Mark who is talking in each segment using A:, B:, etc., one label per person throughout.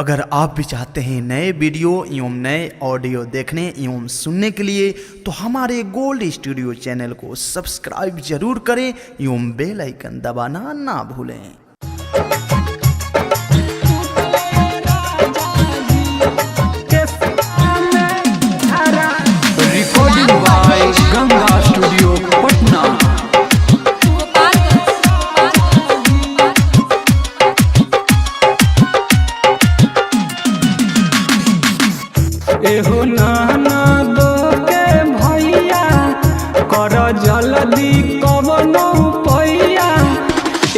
A: अगर आप भी चाहते हैं नए वीडियो एवं नए ऑडियो देखने एवं सुनने के लिए तो हमारे गोल्ड स्टूडियो चैनल को सब्सक्राइब जरूर करें एवं बेल आइकन दबाना ना भूलें।
B: Recording by Ganga Studio Patna. एहो नाना दो के भैया कर जल्दी कवनो पैया।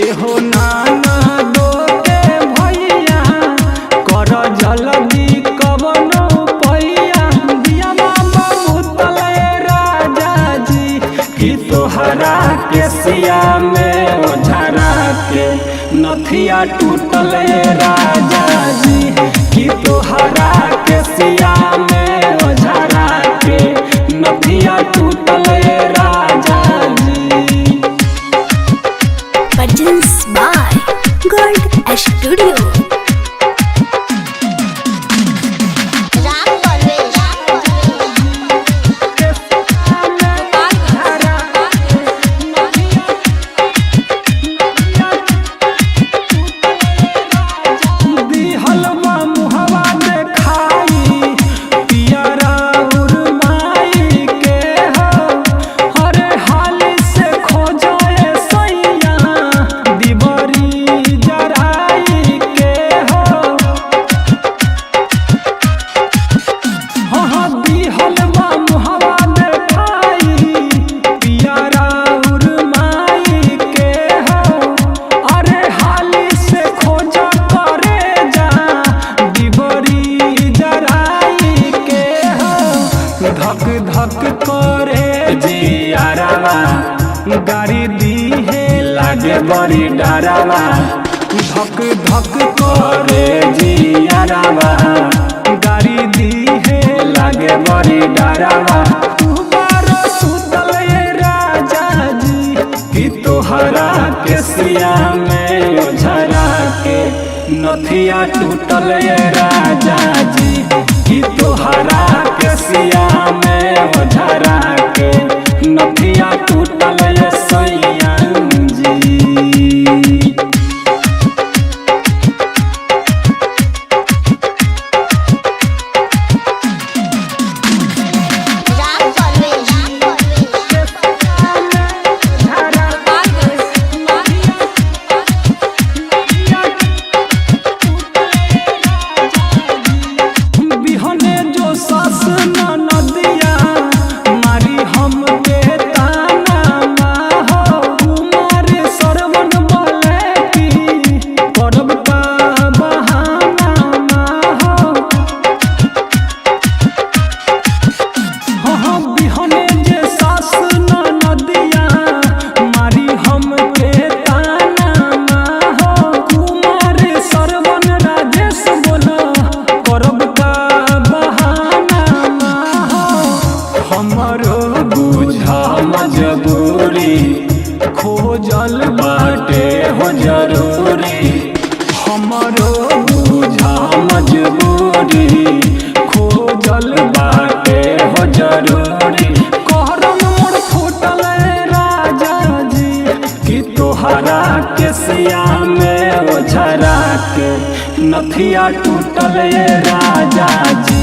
B: एहो नाना दो के भैया कर जल्दी कवनो पैया। दिया बाबा भूतले राजा जी कि तोहरा के सिया में ओझरा के नथिया टूटले राजा जी कि तोहरा के सिया में ओझरा के नथिया टूटले राजा जी।
C: Produced by Gold Studio।
B: धक धक करे जियारावा गाड़ी दी है लागे बड़ी डरावा। धक धक करे जियारावा गाड़ी दी है लागे बड़ी डरावा। तू बारो सुतले राजा जी कि तोहरा के सिया में ओझरा के नथिया टूटले राजा जी कि तोहरा के सिया में ओझरा के नथिया टूटले सैया जी। खोजल बाटे हो जरूरी हमरो बुझा मजबूरी। खोजल बाटे हो जरूरी कहरम मोर फूटल राजा जी कि तोहरा के सिया में ओझरा के नथिया टूटल राजा जी